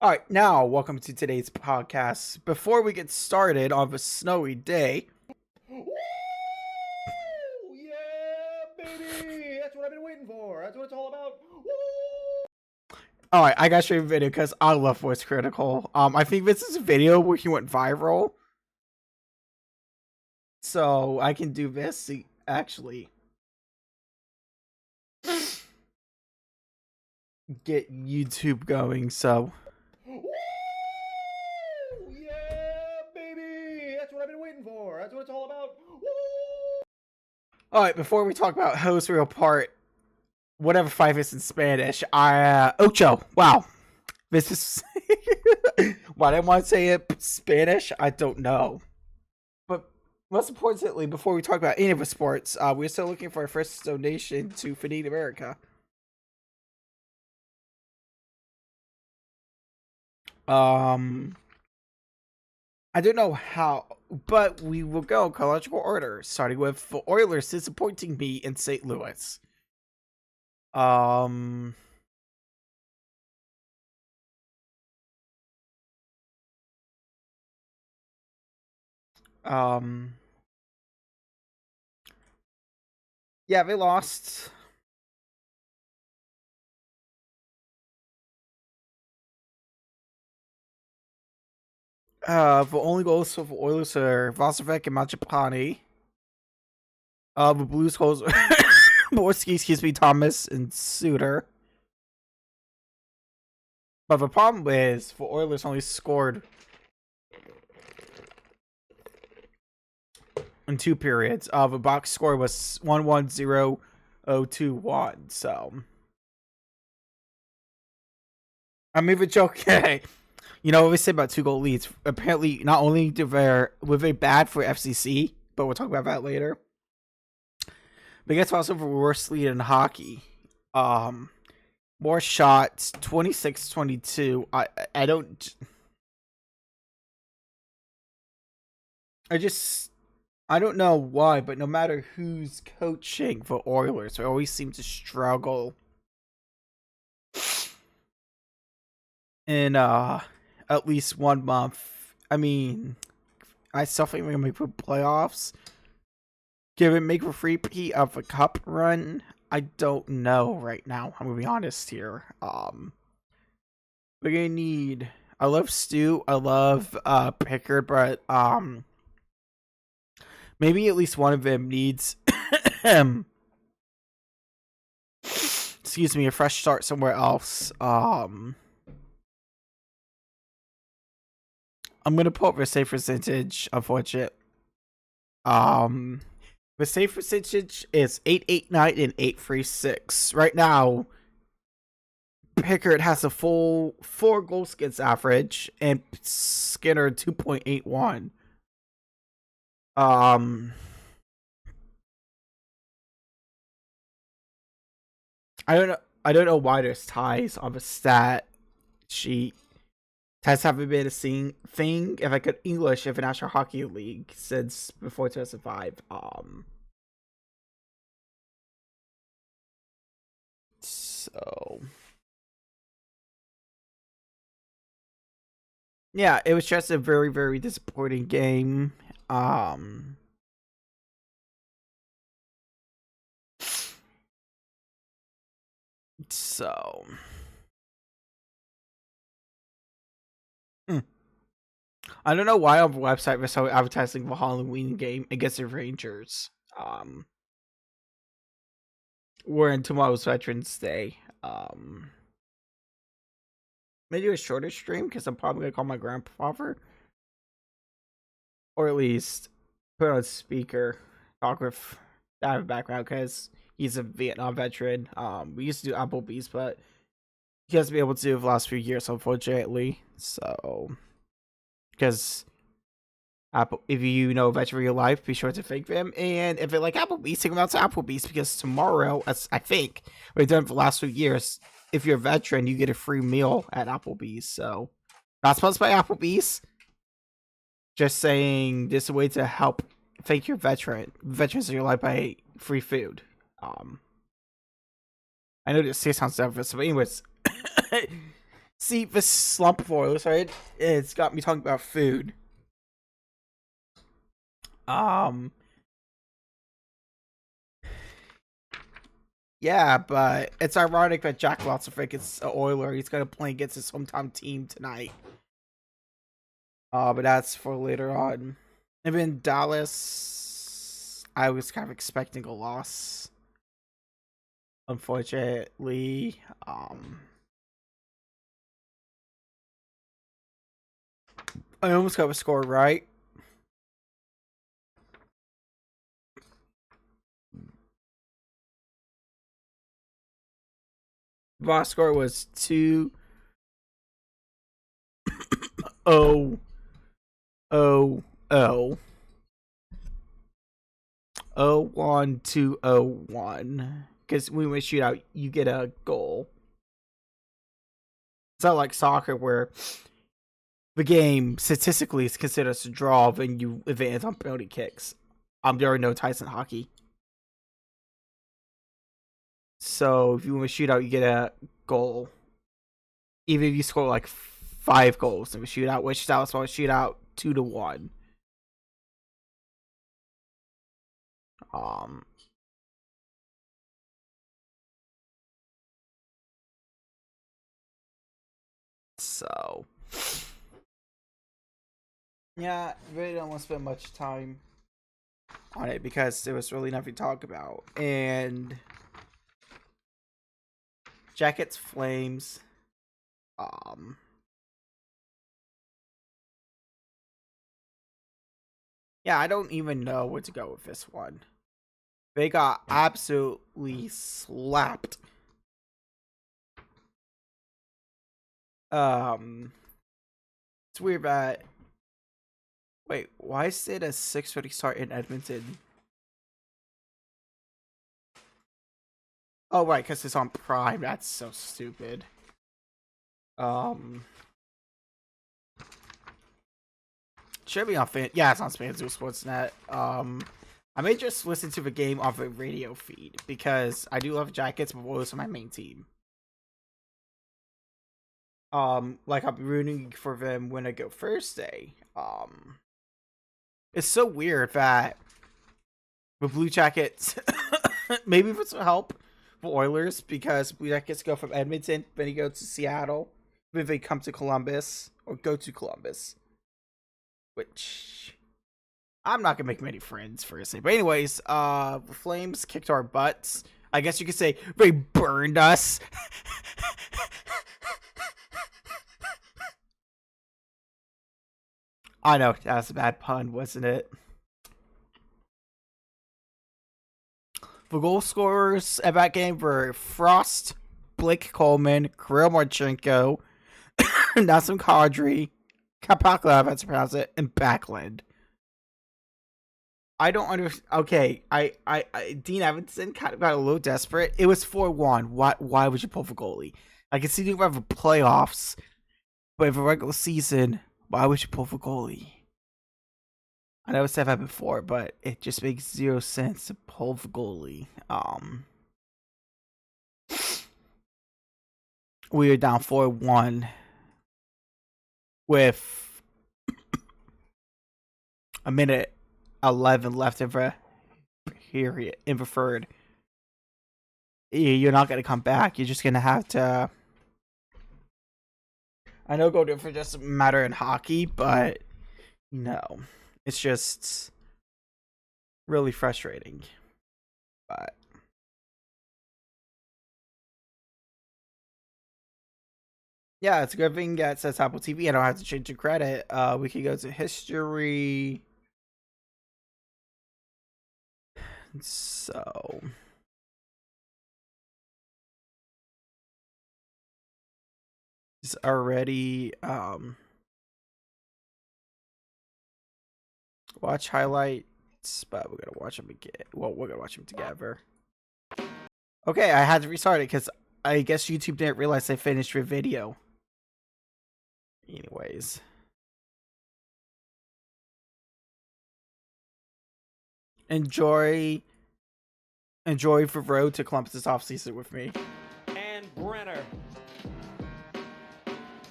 All right, now welcome to today's podcast. Before we get started on a snowy day, Woo! Yeah, baby! That's what I've been waiting for. That's what it's all about. Woo! all right, I got to show you a video because I love Voice Critical. I think this is a video where he went viral, so I can do this. Actually, get YouTube going. So, Woo! Yeah, baby! That's what I've been waiting for. That's what it's all about. Woo! all right, before we talk about host real part, whatever five is in Spanish, ocho. Wow, this is why didn't want to say it Spanish. I don't know. But most importantly, before we talk about any of the sports, we're still looking for our first donation to Feed America. Um, I don't know how, but we will go chronological order, starting with the Oilers disappointing me in St. Louis. Um, um, yeah, they lost. The only goals for the Oilers are Vasovic and Machapani. The Blues goals, Borski, excuse me, Thomas and Suter. But the problem is, the Oilers only scored in two periods. The box score was 1-1-0-0-2-1. So, I mean, it's okay. You know what we say about 2 goal leads? Apparently, not only were they bad for FCC, but we'll talk about that later. But it's also the worst lead in hockey. More shots, 26-22. I don't. I don't know why, but no matter who's coaching for Oilers, they always seem to struggle in at least 1 month. I mean, I still think we're gonna make the playoffs. Given make a repeat of a cup run, I don't know right now. I'm gonna be honest here. We're gonna need. I love Stu. I love Pickard, but maybe at least one of them needs excuse me, a fresh start somewhere else. I'm gonna put the save percentage, unfortunate. The save percentage is 889 and 836. Right now, Pickard has a full 4 goals against average and Skinner 2.81. I don't know why there's ties on the stat sheet. Ties haven't been a thing if I could English of the National Hockey League since before 2005. So yeah, it was just a very, very disappointing game. So hmm. I don't know why on the website they're so advertising the Halloween game against the Rangers. We're in tomorrow's Veterans Day. Maybe a shorter stream because I'm probably gonna call my grandfather, or at least put on speaker, talk with that in the background because he's a Vietnam veteran. We used to do Applebee's, but he hasn't been able to do it the last few years, unfortunately. So, because Apple, if you know veteran real life, be sure to thank them. And if they like Applebee's, take them out to Applebee's because tomorrow, as I think we've done for the last few years, if you're a veteran, you get a free meal at Applebee's. So, not sponsored by Applebee's. Just saying, this is a way to help thank your veterans in your life by free food. I know this sounds selfish, but anyways. See, this slump of Oilers, right? It's got me talking about food. Um, yeah, but it's ironic that Jack Lotzefrick is an Oiler. He's gonna play against his hometown team tonight. But that's for later on. And then Dallas, I was kind of expecting a loss. Unfortunately, I almost got a score right. The box score was 2-0-0-1 2-0-1. Because when we shoot out, you get a goal. It's not like soccer where the game statistically is considered a draw when you advance on penalty kicks. There are no ties in hockey. So if you win a shootout, you get a goal. Even if you score like 5 goals in a shootout, which Dallas won a shootout 2-1. So yeah, really don't want to spend much time on it because there was really nothing to talk about. And Jackets Flames. Yeah, I don't even know where to go with this one. They got absolutely slapped. It's weird that. Wait, why is it a 6:30 start in Edmonton? Oh, right, because it's on Prime. That's so stupid. Should be on Fan. Yeah, it's on FanDuel Sportsnet. I may just listen to the game off a radio feed because I do love Jackets, but Oilers are my main team. Like I'm rooting for them when I go Thursday. It's so weird that the Blue Jackets, maybe this will help for Oilers because Blue Jackets go from Edmonton, then you go to Seattle, then they come to Columbus or go to Columbus, which I'm not gonna make many friends for a second. But anyways, the Flames kicked our butts. I guess you could say they burned us. I know, that was a bad pun, wasn't it? The goal scorers at that game were Frost, Blake Coleman, Kirill Marchenko, Nassim Kadri, Kapakla, that's to pronounce it, and Backlund. I don't understand. Okay, I Dean Evanson kind of got a little desperate. It was 4-1. Why would you pull for goalie? I can see you have the playoffs, but if a regular season, why would you pull for goalie? I never said that before, but it just makes 0 sense to pull for goalie. We are down 4-1 with a minute 11 left in the period in the third. You're not gonna come back. You're just gonna have to. I know go different doesn't matter in hockey, but no, it's just really frustrating. But yeah, it's a good thing that says Apple TV. I don't have to change the credit. We can go to history. So it's already watch highlights, but we're gonna watch them again. Well, we're gonna watch them together. Okay, I had to restart it because I guess YouTube didn't realize I finished your video. Anyways. Enjoy the road to Columbus this offseason with me. And Brenner.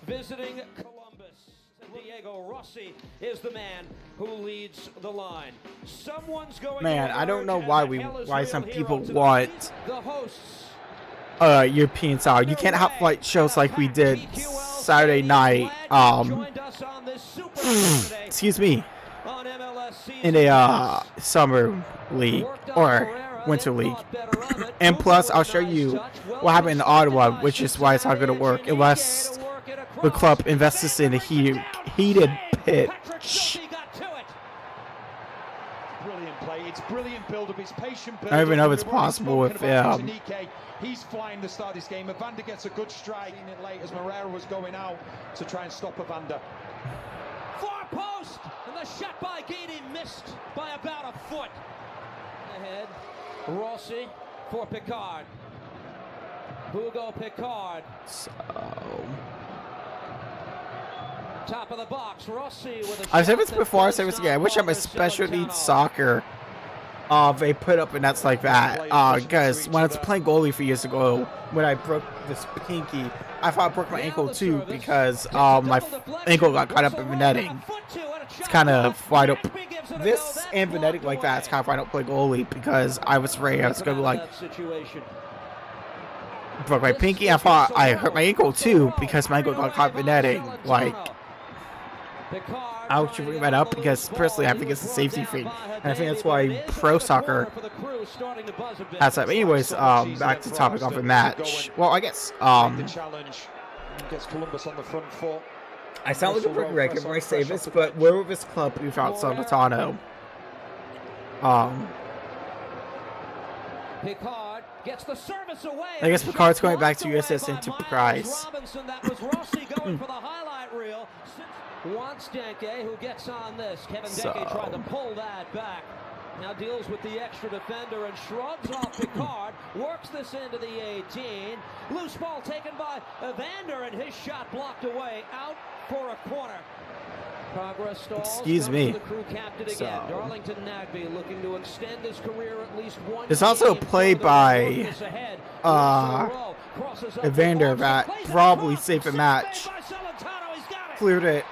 visiting Columbus. Diego Rossi is the man who leads the line. Someone's going. Man, I don't know why some people want the hosts. European style. You can't have like shows like we did Saturday night. Excuse me. In a summer league or winter league. And plus, I'll show you what happened in Ottawa, which is why it's not going to work unless the club invests in a heated pitch. Brilliant play. It's brilliant build-up. It's patient build-up. I don't even know if it's possible if he's flying the start of this game. Evander gets a good strike in it late as Moreira was going out to try and stop Evander. Far post, and the shot by Gady missed by about a foot. Ahead, Rossi for Picard. Hugo Picard. So top of the box, Rossi with a I've said this before, I've said this again. I wish I'm a special needs soccer. They put up nets like that. Because when I was playing goalie a few years ago, when I broke this pinky, I thought I broke my ankle too because my ankle got caught up in the netting. It's kind of why I don't. This and the netting like that, it's kind of why I don't play goalie because I was afraid I was going to be like. Broke my pinky. I thought I hurt my ankle too because my ankle got caught in the netting. Like. I should bring that up because personally I think it's a safety thing, and I think that's why pro soccer has that. Anyways, back to the topic of the match. Well, I guess gets Columbus on the front foot. I sound like a broken record when I say this, but where would this club be without Salvatano? Picard gets the service away. I guess Picard's going back to USS Enterprise. That was Rossi going for the highlight reel. Juan Stanke, who gets on this. Kevin Denke tried to pull that back. Now deals with the extra defender and shrugs off Picard. Works this into the 18. Loose ball taken by Evander, and his shot blocked away. Out for a corner. Progress stalls. Excuse me. The crew captain again. Darlington Nagby looking to extend his career at least one. It's also played by Evander that probably saved the match. Cleared it.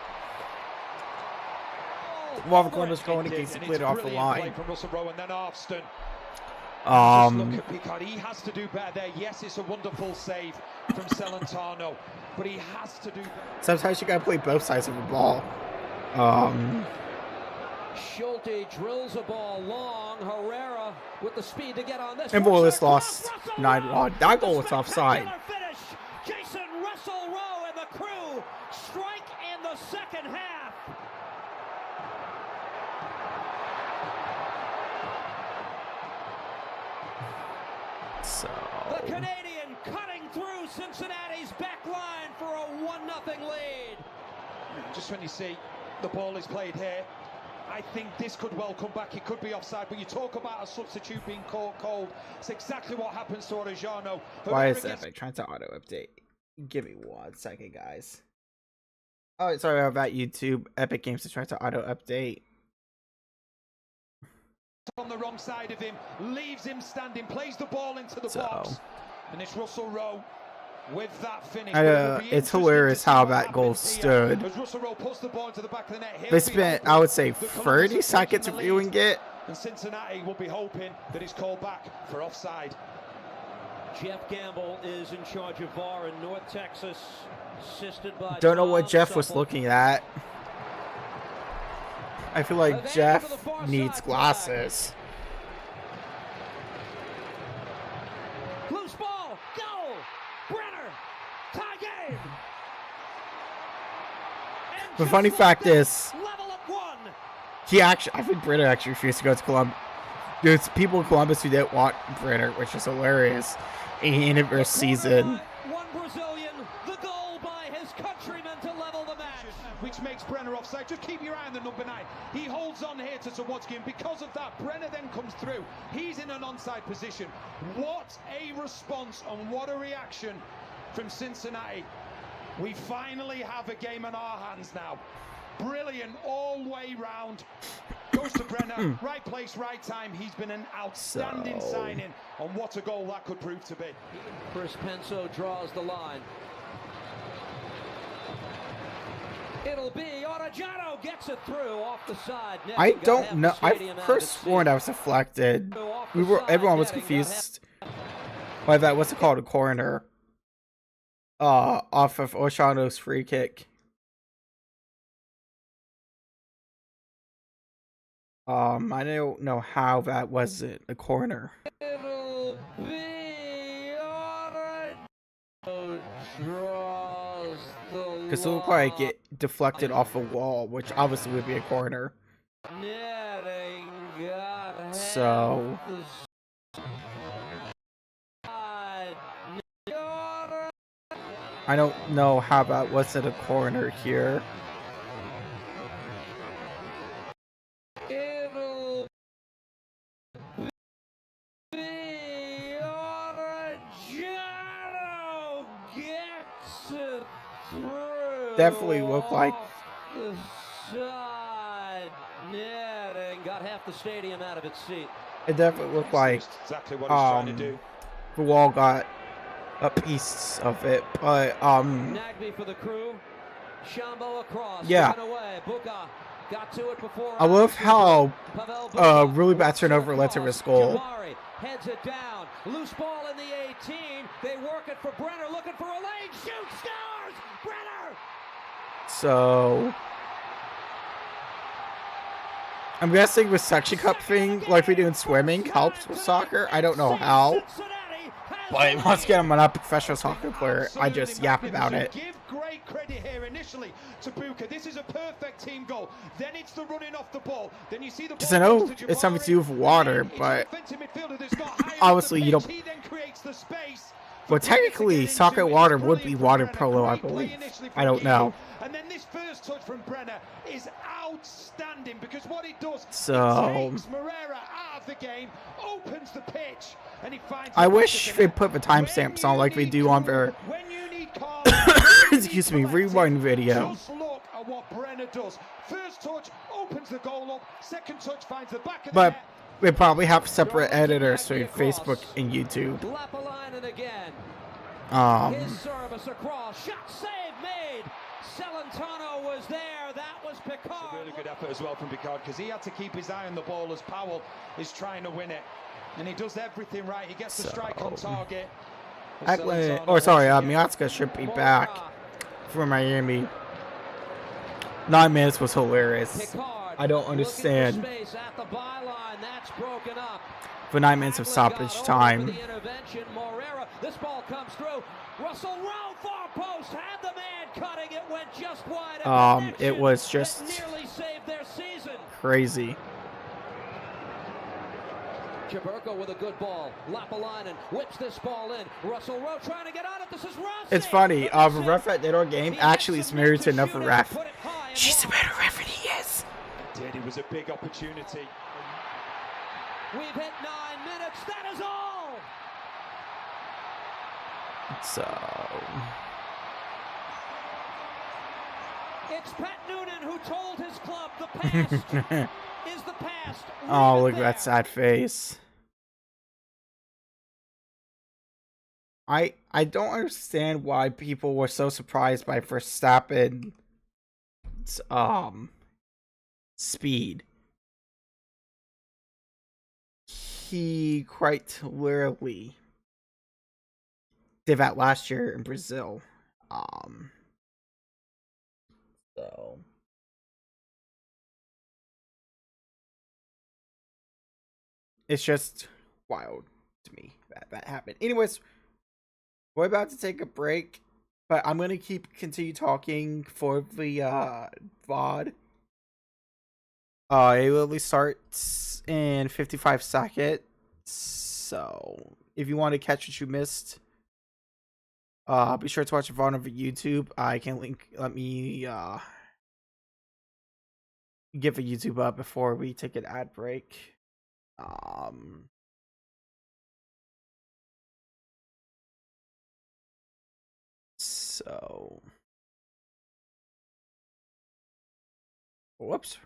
While the Columbus going in case he cleared it off the line. Look at Picard. He has to do better there. Yes, it's a wonderful save from Celentano, but he has to do better. Sometimes you gotta play both sides of the ball. Schulte drills a ball long. Herrera with the speed to get on this. And Willis lost 9-1. That goal was offside. Jason Russell Rowe and the crew strike in the second half. So the Canadian cutting through Cincinnati's back line for a 1-0 lead. Just when you see the ball is played here, I think this could well come back. It could be offside, but you talk about a substitute being caught cold. It's exactly what happens to Orejano. Why is Epic trying to auto update? Give me 1 second, guys. Oh, sorry about that, YouTube. Epic Games is trying to auto update. On the wrong side of him, leaves him standing, plays the ball into the box, and it's Russell Rowe with that finish. It's hilarious how that goal stood. As Russell Rowe puts the ball into the back of the net, they spent, I would say, 30 seconds reviewing it. And Cincinnati will be hoping that it's called back for offside. Jeff Gamble is in charge of VAR in North Texas, assisted by. Don't know what Jeff was looking at. I feel like Jeff needs glasses. Loose ball, goal, Brenner, tie game. The funny fact is, I think Brenner actually refused to go to Columbus. There's people in Columbus who didn't want Brenner, which is hilarious. In the first season. One Brazilian, the goal by his countrymen to level the match. Which makes Brenner offside. Just keep your eye on the number 9. He holds on here to Sawatsky, and because of that, Brenner then comes through. He's in an onside position. What a response and what a reaction from Cincinnati. We finally have a game in our hands now. Brilliant all way round. Goes to Brenner, right place, right time. He's been an outstanding signing, and what a goal that could prove to be. Chris Penso draws the line. It'll be Orejano gets it through off the side. I don't know. I first sworn I was deflected. Everyone was confused by that. What's it called? A corner. Off of Orejano's free kick. I don't know how that wasn't a corner. It'll be Because it looked like it deflected off a wall, which obviously would be a corner. So I don't know how that wasn't a corner here. It'll be Orejano gets it through. Definitely looked like the side netting. Got half the stadium out of its seat. it definitely looked like exactly what he's trying to do. The wall got a piece of it, but Nagby for the crew. Shambo across. Yeah. Away. Buka got to it before. I love how really bad turnover led to his goal. Jamari heads it down. Loose ball in the 18. They work it for Brenner, looking for a lane. Shoot, scores! Brenner! So I'm guessing the section cup thing, like we do in swimming, helps with soccer. I don't know how. But once again, I'm not a professional soccer player. I just yap about it. Give great credit here initially to Buka. This is a perfect team goal. Then it's the running off the ball. Then you see the. Because I know it's something to do with water, but obviously you don't. Well, technically, soccer water would be water polo, I believe. I don't know. And then this first touch from Brenner is outstanding because what it does, so it takes Moreira out of the game, opens the pitch, and he finds. I wish they put the timestamps on like they do on their excuse me, rewind video. Just look at what Brenner does. First touch opens the goal up. Second touch finds the back of the net. We probably have separate editors for Facebook and YouTube. His service across, shot save made. Celentano was there. That was Picard. It's a really good effort as well from Picard because he had to keep his eye on the ball as Powell is trying to win it, and he does everything right. He gets the strike on target. Miazga should be back for Miami. 9 minutes was hilarious. I don't understand for 9 minutes of stoppage time. This ball comes through. Russell Rowe, far post, had the man cutting. It went just wide. It was just nearly saved their season. Crazy. Jaburko with a good ball. Lapalainen whips this ball in. Russell Rowe trying to get on it. This is Rossi. It's funny. The ref at our game actually is married to another ref. She's a better ref than he is. It was a big opportunity. We've hit 9 minutes. That is all. So it's Pat Noonan who told his club the past is the past. Oh, look at that sad face. I don't understand why people were so surprised by Verstappen's speed. He quite literally did that last year in Brazil. So it's just wild to me that happened. Anyways, we're about to take a break, but I'm gonna continue talking for the VOD. It literally starts in 55 seconds. So if you want to catch what you missed, be sure to watch the VOD on YouTube. I can let me give a YouTube up before we take an ad break. So whoops.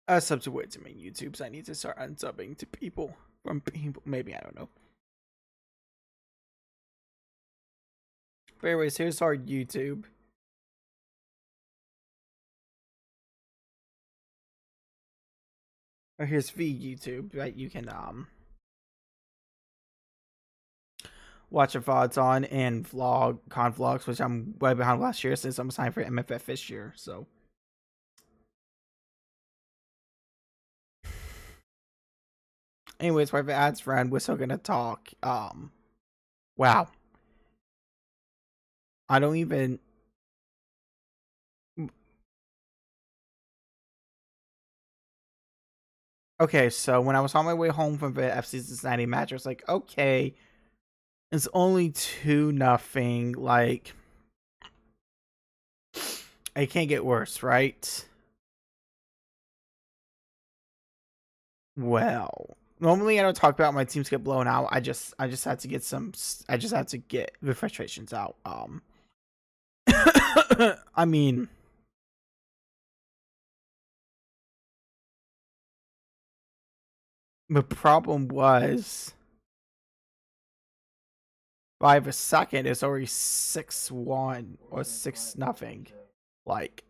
I subbed to way too many YouTubes. I need to start unsubbing to people from people. Maybe, I don't know. But anyways, here's our YouTube. or his YouTube that you can watch the VODs on and con vlogs, which I'm way behind last year since I'm signed for MFF this year. So, anyways, private ads friend, we're still gonna talk. Wow, I don't even. Okay, so when I was on my way home from the FC Cincinnati match, I was like, okay, it's only 2-0. Like, it can't get worse, right? Well, normally I don't talk about my teams get blown out. I just had to get the frustrations out. I mean, the problem was by the second it's already 6-1 or 6-0. Like,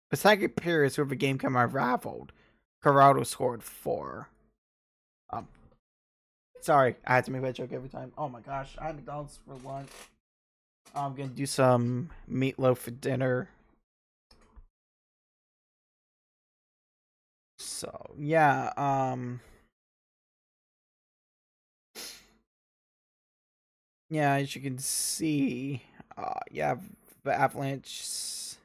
the second period is where the game kind of unraveled. Corrado scored 4. Sorry, I had to make that joke every time. Oh my gosh, I had McDonald's for lunch. I'm gonna do some meatloaf for dinner. So yeah, yeah, as you can see, yeah, the Avalanche.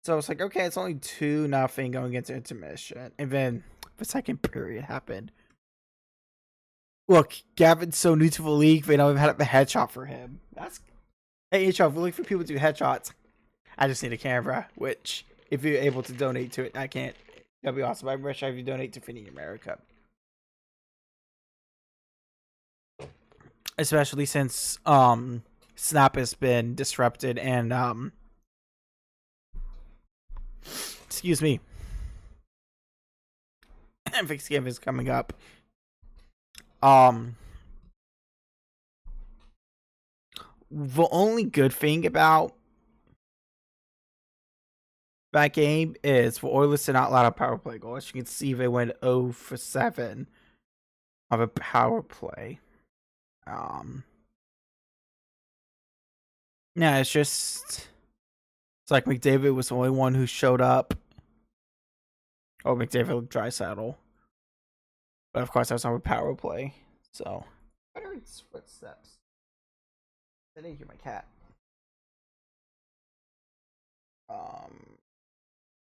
So it's like, okay, it's only 2-0 going into intermission, and then the second period happened. Look, Gavin's so new to the league, they don't even have a headshot for him. That's hey, HR, if we're looking for people to do headshots, I just need a camera, which, if you're able to donate to it, I can't. That'd be awesome. I wish I could donate to Feeding America. Especially since Snap has been disrupted and excuse me. Thanksgiving is coming up. The only good thing about that game is for Oilers to not allow a power play goal. As you can see, they went 0 for 7 of a power play. Yeah, it's like McDavid was the only one who showed up. Oh, McDavid Draisaitl. But of course, that was on a power play. So, I heard footsteps. I didn't hear my cat.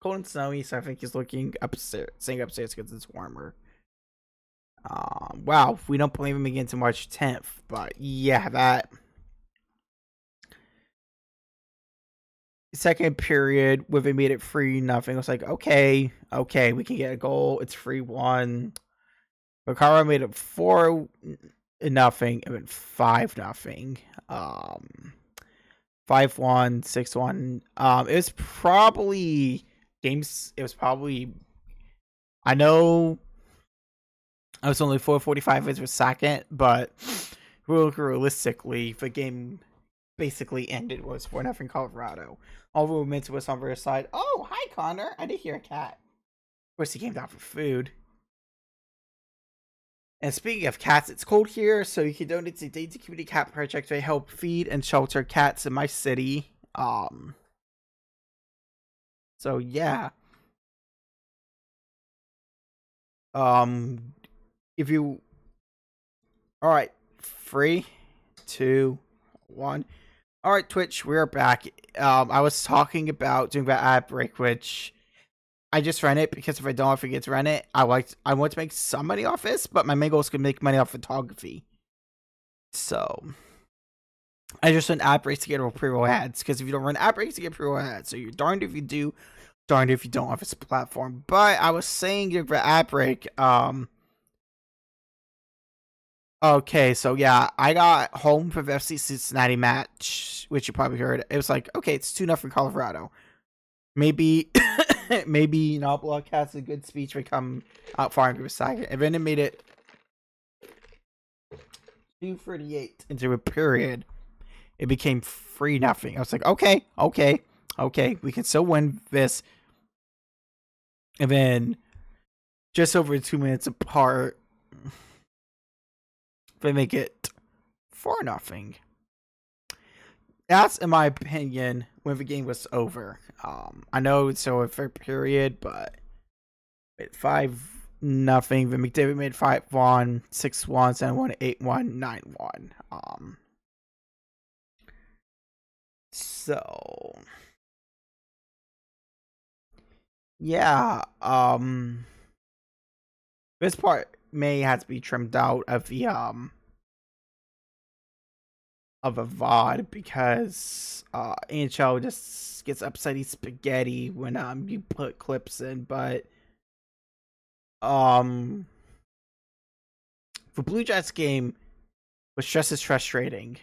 Cold and snowy, so I think he's looking upstairs, staying upstairs because it's warmer. Wow, we don't believe him again to March 10th, but yeah, that second period where they made it 3-0. It was like, okay, we can get a goal. It's 3-1. Ricardo made it 4-0 and then 5-0. 5-1, 6-1. It was probably games. It was probably. I know. I was only 4:45 minutes per second, but realistically, the game basically ended was 4-0 Colorado. All the movements was on their side. Oh, hi Connor! I did hear a cat. Of course, he came down for food. And speaking of cats, it's cold here, so you can donate to the Daisy Community Cat Project to help feed and shelter cats in my city. So yeah. If you, all right, 3, 2, 1. All right, Twitch, we're back. I was talking about doing that ad break, which I just ran it because if I don't forget to run it, I want to make some money off this, but my main goal is to make money off photography. So I just run ad breaks to get pre-roll ads, because if you don't run ad breaks, you get pre-roll ads. So you're darned if you do, darned if you don't off this platform. But I was saying the ad break, okay, so yeah, I got home for the FC Cincinnati match, which you probably heard. It was like, okay, it's 2-0 for Colorado. Maybe maybe Knobloch has a good speech would come out far into a second. And then it made it 2:38 into a period. It became 3-0. I was like, okay, we can still win this. And then just over 2 minutes apart. They make it 4-0. That's, in my opinion, when the game was over. I know it's over for a period, but 5-0. Then McDavid made 5-1, 6-1, 7-1, 8-1, 9-1. So yeah, this part may have to be trimmed out of the of a VOD because NHL just gets upsetty spaghetti when you put clips in, but the Blue Jays game was just as frustrating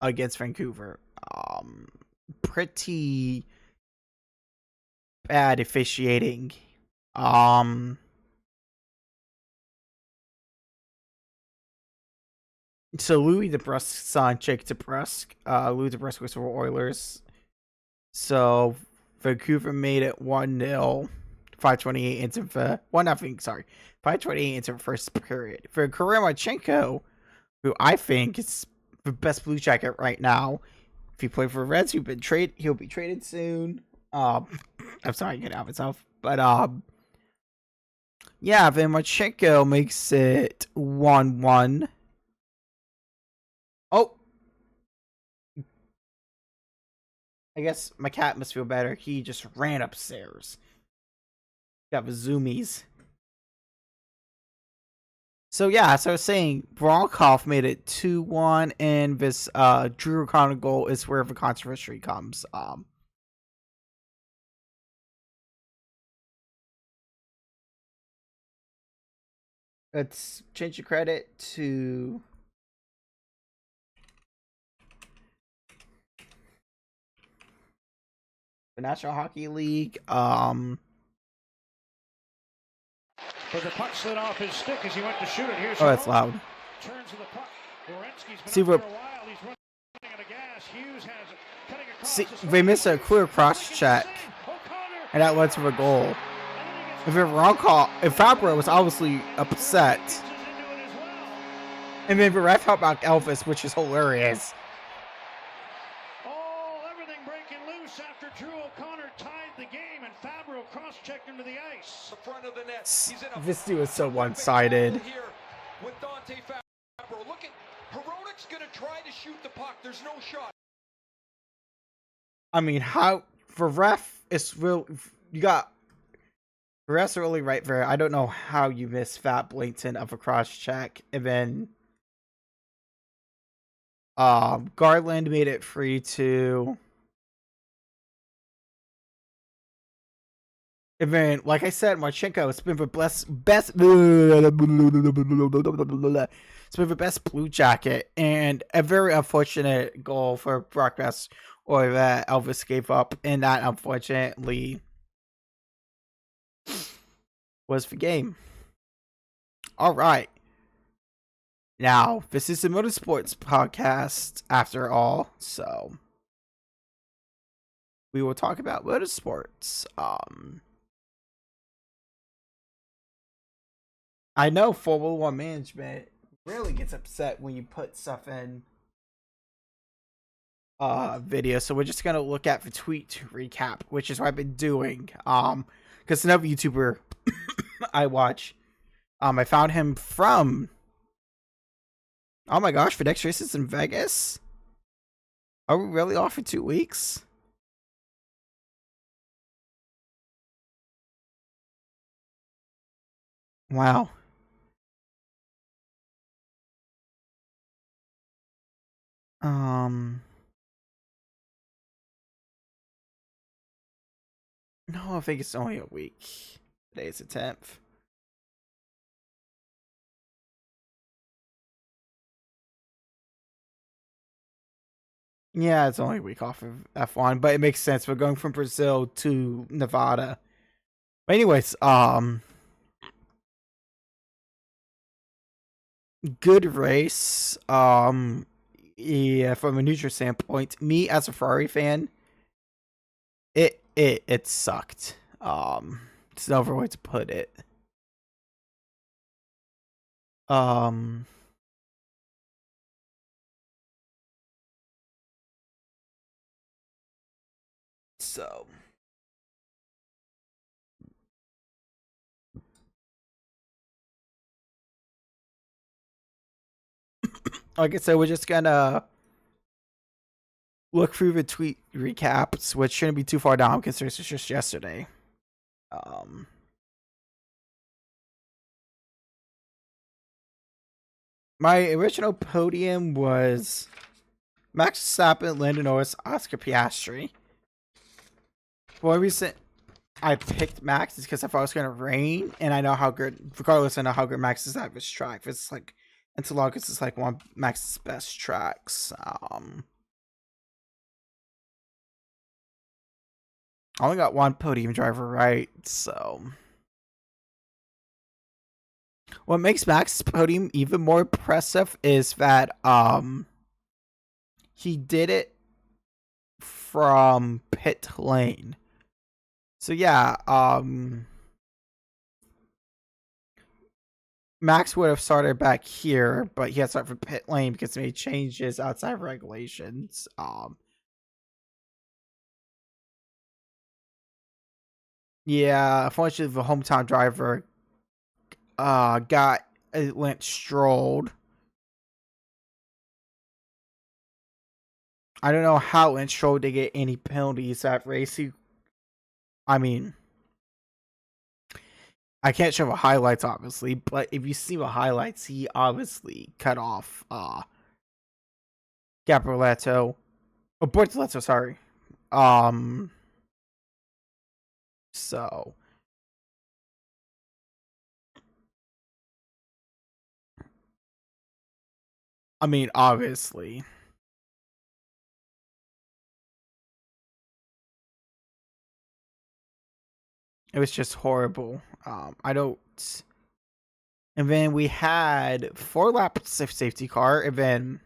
against Vancouver. Pretty bad officiating. So Louis DeBrusk's son, Jake DeBrusk, Louis DeBrusk was for Oilers. So Vancouver made it 1-0, 5:28 into the 1-0. Sorry, 5:28 into the first period. For Kurimachenko, who I think is the best Blue Jacket right now. If he played for the Reds, he'll be traded soon. I'm sorry, get out of itself. But yeah, then Marchenko makes it 1-1. Oh, I guess my cat must feel better. He just ran upstairs. Got the zoomies. So yeah, as I was saying, Bronkoff made it 2-1, and this Drew O'Connor goal is where the controversy comes. Let's change the credit to the National Hockey League. But the puck slid off his stick as he went to shoot it. Here's that's loud. Turns to the puck. See what? He's running out of gas. Hughes has it. Cutting across. See, they missed a clear cross check, and that led to a goal. If it wrong call, if Fabro was obviously upset, and then the ref helped out Elvis, which is hilarious. Everything breaking loose after Drew O'Connor tied the game, and Fabro cross-checked into the ice. The front of the net. This dude is so one-sided. Here with Dante Fabro. Look at Hronik's gonna try to shoot the puck. There's no shot. I mean, how the ref is real? You got the refs really right there. I don't know how you miss that blatant of a cross check, and then Garland made it 3-2. And then, like I said, Marchenko, it's been the best it's been the best Blue Jacket, and a very unfortunate goal for Brockbest, or that Elvis gave up, and that unfortunately was the game. All right. Now, this is the Motorsports podcast after all, so we will talk about motorsports. I know Formula One management really gets upset when you put stuff in video, so we're just gonna look at the tweet recap, which is what I've been doing. Because another YouTuber I watch, I found him from. Oh my gosh, for next race is in Vegas? Are we really off for 2 weeks? Wow. No, I think it's only a week. Today's the 10th. Yeah, it's only a week off of F1, but it makes sense. We're going from Brazil to Nevada. But anyways, good race. Yeah, from a neutral standpoint, me as a Ferrari fan, it sucked. It's no other way to put it. Um, so like I said, we're just gonna look through the tweet recaps, which shouldn't be too far down because it's just yesterday. Um, my original podium was Max Verstappen, Lando Norris, Oscar Piastri. One reason I picked Max is because I thought it was going to rain, and I know how good, regardless, I know how good Max is at this track. It's like Interlagos is like one of Max's best tracks. I only got one podium driver right, so what makes Max's podium even more impressive is that he did it from pit lane. So yeah, Max would have started back here, but he had to start from pit lane because he made changes outside of regulations. Yeah, unfortunately, the hometown driver got Lance Strolled. I don't know how Lance Stroll did get any penalties that race. I mean, I can't show the highlights, obviously, but if you see the highlights, he obviously cut off Capoletto. Oh, Bortoletto, sorry. So I mean, obviously. It was just horrible. I don't. And then we had 4-lap safety car, and then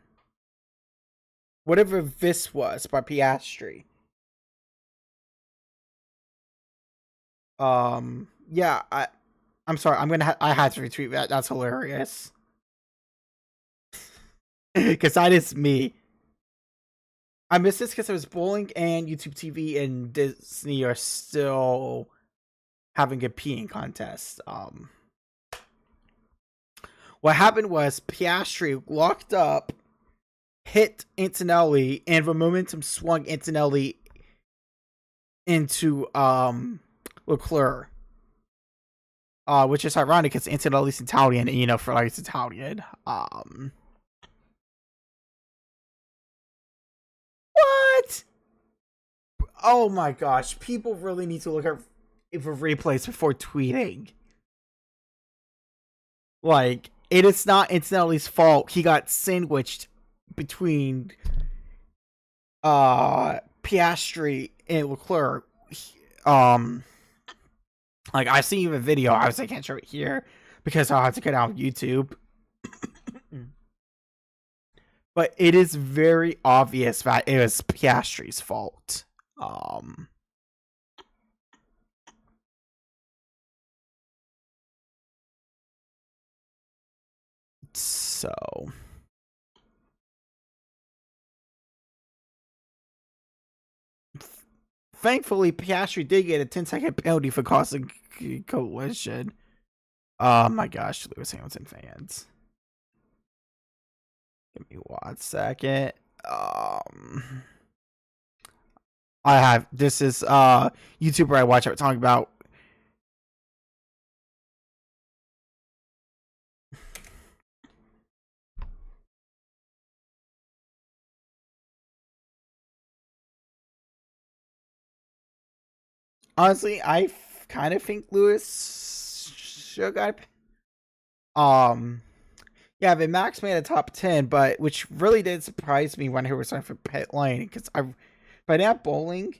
whatever this was by Piastri. Yeah, I'm sorry. I had to retweet that. That's hilarious. Because that is me. I missed this because it was bowling and YouTube TV and Disney are still having a peeing contest. What happened was Piastri locked up, hit Antonelli, and the momentum swung Antonelli into Leclerc. Which is ironic because Antonelli's Italian, and Ferrari's Italian. What? Oh my gosh! People really need to look at for replays before tweeting. Like, it is not Antonelli's fault. He got sandwiched between Piastri and Leclerc. Like, I see the video. I can't show it here because I'll have to get out of YouTube. But it is very obvious that it was Piastri's fault. So thankfully, Piastri did get a 10-second penalty for causing collision. Oh my gosh, Lewis Hamilton fans. Give me 1 second. This is YouTuber I watch. I was talking about. Honestly, I kind of think Lewis should got. Yeah, but Max made a top 10, but which really did surprise me when he was starting for pit lane because by that bowling,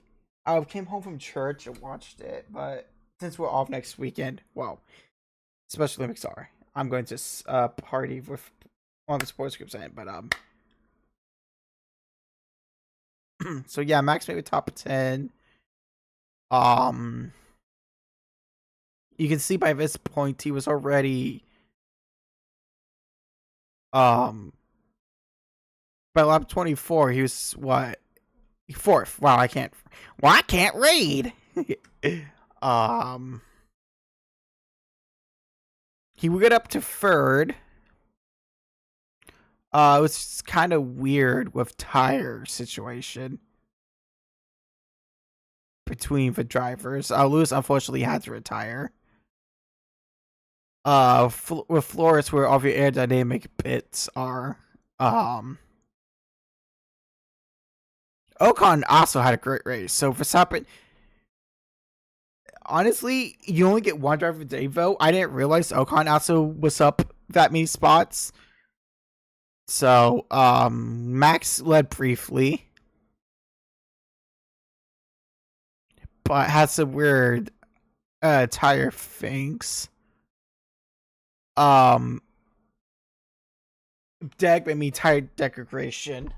I came home from church and watched it, but since we're off next weekend, well, Special Olympics are, I'm going to party with one of the sports groups in, but so yeah, Max made a top 10. You can see by this point he was already By lap 24, he was what? Fourth. Wow, I can't. Well, I can't read. um, he would get up to third. It was kind of weird with tire situation between the drivers. Lewis unfortunately had to retire. With Flores, where all the aerodynamic bits are. Ocon also had a great race. So Verstappen, honestly, you only get one driver a day, though. I didn't realize Ocon also was up that many spots. So, Max led briefly, but had some weird tire things. Tire degradation.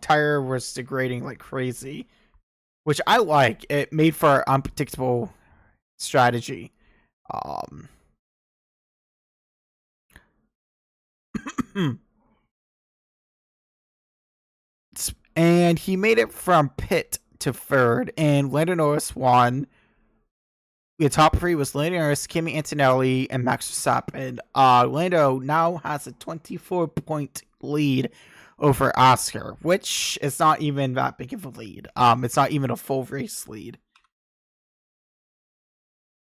Tire was degrading like crazy, which I like. It made for unpredictable strategy. And he made it from pit to third, and Lando Norris won. The top three was Lando Norris, Kimi Antonelli, and Max Verstappen. Lando now has a 24-point lead over Oscar, which is not even that big of a lead. It's not even a full race lead.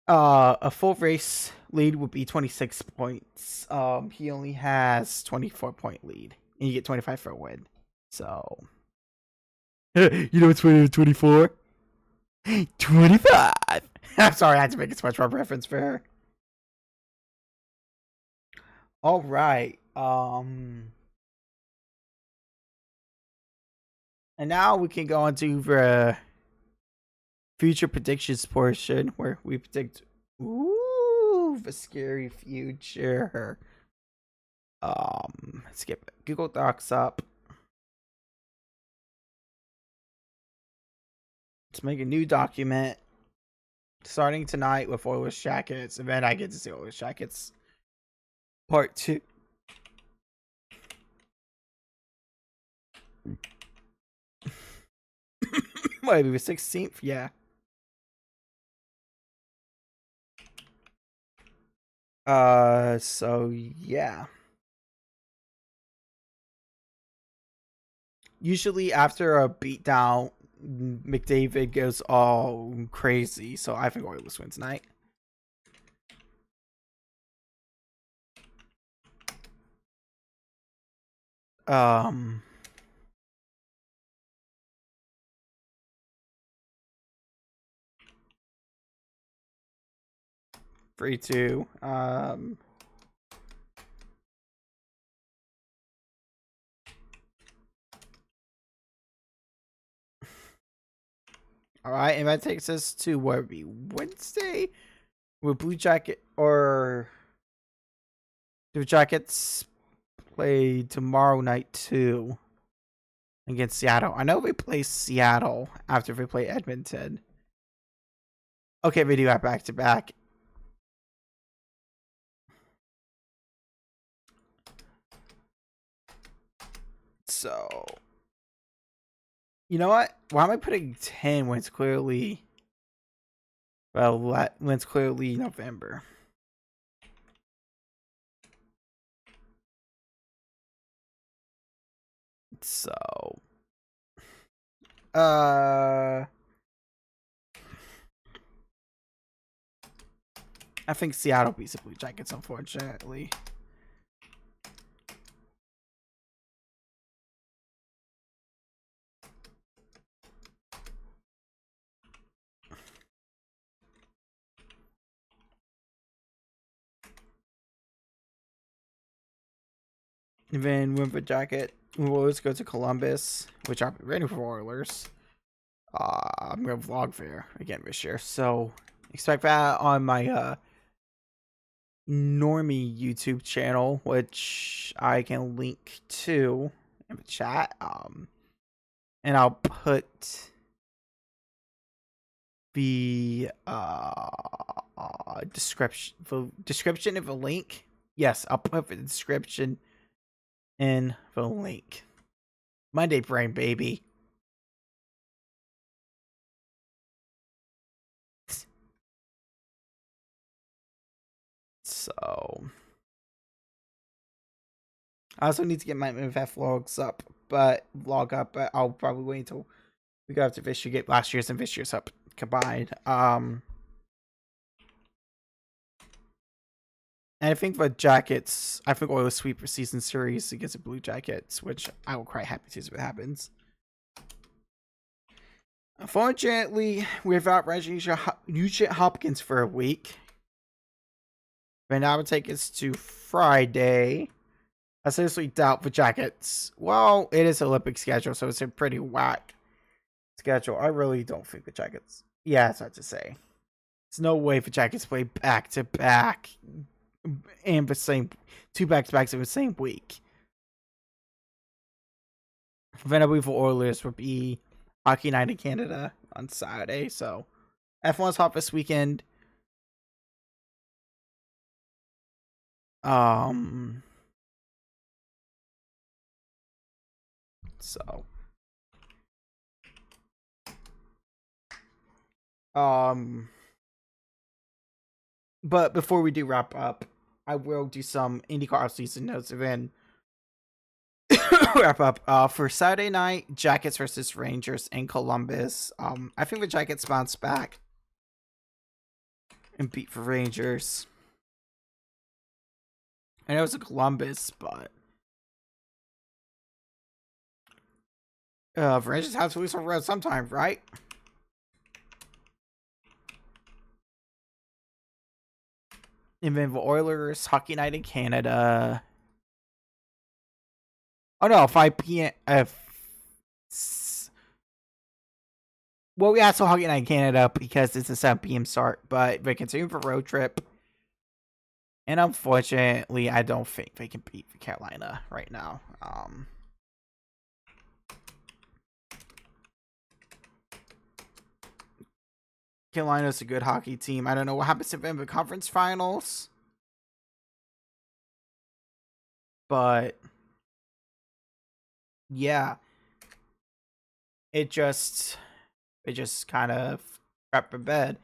A full race lead would be 26 points. He only has 24-point lead, and you get 25 for a win. So, you know what's 24? 25. I'm sorry, I had to make a SpongeBob reference for her. All right. And now we can go on to the future predictions portion where we predict the scary future. Let's get Google Docs up. Let's make a new document starting tonight with Oilers Jackets, and then I get to see Oilers Jackets part 2. Maybe the 16th, yeah. So yeah. Usually after a beatdown, McDavid goes all crazy, so I think Oilers win tonight. Three, two. All right, and that takes us to what would be Wednesday with Blue Jacket, or Blue Jackets play tomorrow night too against Seattle. I know they play Seattle after they play Edmonton. Okay, they do that back to back. So, you know what? Why am I putting 10 when it's clearly, when it's clearly November? So, I think Seattle beats the Blue Jackets, unfortunately. And then with the jacket, we'll always go to Columbus, which I'm ready for Oilers. I'm gonna vlog there again this year, so expect that on my normie YouTube channel, which I can link to in the chat. And I'll put the description of a link. Yes, I'll put the description in the link. Monday brain, baby. So I also need to get my MFF log up, but I'll probably wait until we go after this year, get last year's and this year's up combined. And I think the jackets, I think Oilers sweep for season series against the Blue Jackets, which I will quite happy to see what happens. Unfortunately, without Nugent Hopkins for a week, but now would take us to Friday. I seriously doubt the Jackets. Well, it is Olympic schedule, so it's a pretty whack schedule. I really don't think the Jackets. Yeah, it's hard to say. There's no way the Jackets play back to back in the same 2 back-to-backs in the same week. Then I believe the Oilers would be Hockey Night in Canada on Saturday. So F1's hot this weekend. So but before we do wrap up, I will do some IndyCar offseason notes and then wrap up. For Saturday night, Jackets versus Rangers in Columbus. I think the Jackets bounce back and beat the Rangers. I know it's in Columbus, but the Rangers have to lose on the road sometime, right? And then the Oilers, Hockey Night in Canada. Oh no, 5 p.m. Well, yeah, so Hockey Night in Canada because it's a 7 p.m. start, but they continue the road trip. And unfortunately, I don't think they can beat Carolina right now. Carolina's a good hockey team. I don't know what happens to them in the conference finals. But yeah. It just kind of crap in bed.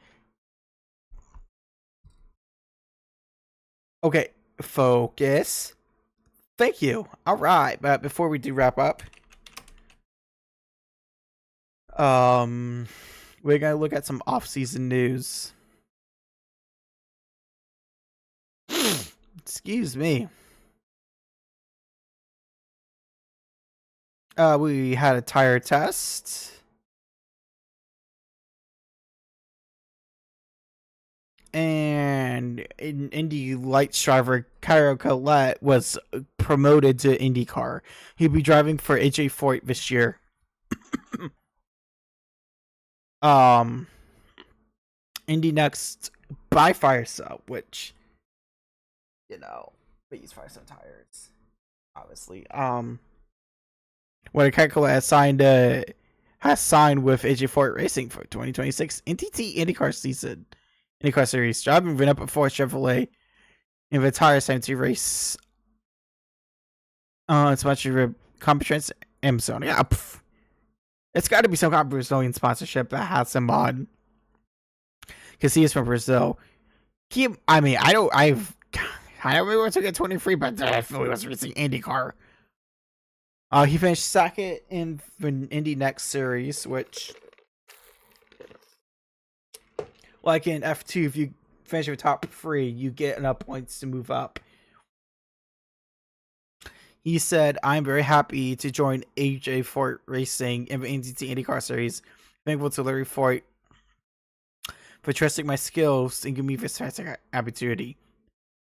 Okay, focus. Thank you. All right, but before we do wrap up, we're gonna look at some off-season news. Excuse me. We had a tire test. And Indy Lights driver Cairo Colette was promoted to IndyCar. He'll be driving for AJ Foyt this year. Indy next by Firestone, which they use Firestone tires, obviously. When Cairo Colette has signed with AJ Foyt Racing for 2026 NTT IndyCar season. IndyCar Series, driving been up at Ford Chevrolet in the tire to race. It's much of a competence Amazon. Yeah, it's got to be some kind of Brazilian sponsorship that has him on, because he is from Brazil. I don't really want to get 23, but I feel he was racing IndyCar. He finished second in the Indy Next Series, which, like in F2, if you finish your top 3, you get enough points to move up. He said, "I'm very happy to join AJ Foyt Racing in the NTT IndyCar Series. Thankful to Larry Foyt for trusting my skills and giving me this fantastic opportunity.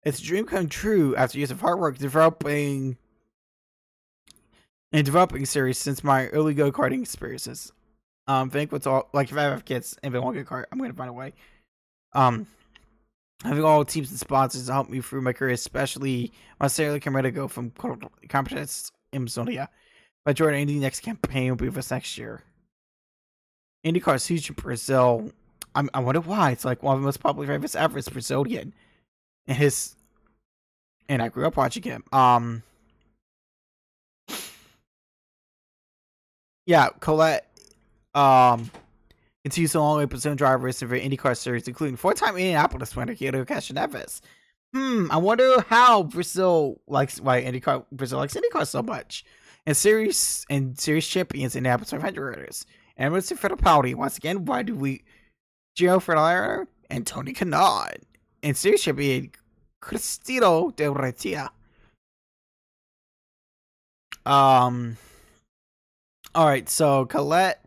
It's a dream come true after years of hard work developing series since my early go-karting experiences. Thankful to all, like, if I have kids and they want to get kart, I'm going to find a way. Having all teams and sponsors to help me through my career, especially my Sarah Camera go from competence in Zonia. My Jordan Indy next campaign will be with us next year. IndyCar is huge in Brazil. I wonder why. It's like one of the most popular drivers ever is Brazilian. And I grew up watching him. yeah, Colette continues to long way Brazilian drivers in the IndyCar series, including 4-time Indianapolis winner Hiro Castroneves. I wonder how Brazil likes Brazil likes IndyCar so much. And series champions Indianapolis 500 riders. And Mr. Fittipaldi once again. Why do we Gio Ferraro and Tony Kanaan and series champion Cristino de Retia. Alright, so Colette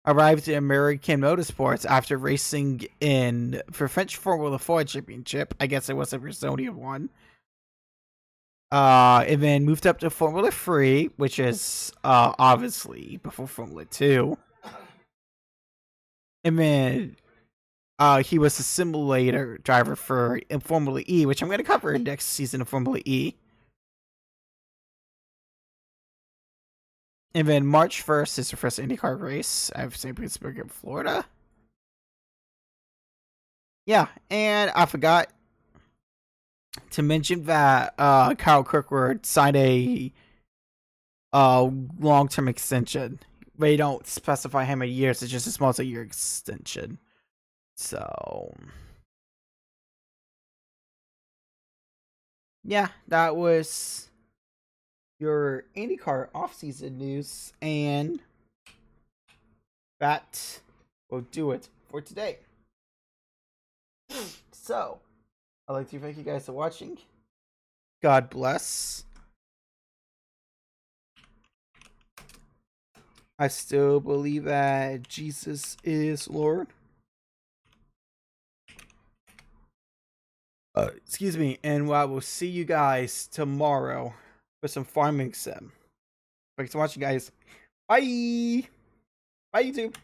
arrived in American Motorsports after racing in for French Formula 4 Championship. I guess it was a Brazilian one. And then moved up to Formula 3, which is obviously before Formula 2. And then he was a simulator driver in Formula E, which I'm going to cover next season of Formula E. And then March 1st is the first IndyCar race at St. Petersburg in Florida. Yeah, and I forgot to mention that Kyle Kirkwood signed a long-term extension. They don't specify how many years, it's just a multi-year extension. So, yeah, that was your IndyCar off-season news, and that will do it for today. So, I'd like to thank you guys for watching. God bless. I still believe that Jesus is Lord. Excuse me, and I will see you guys tomorrow for some farming sim. Thanks for watching, guys. Bye. Bye, YouTube.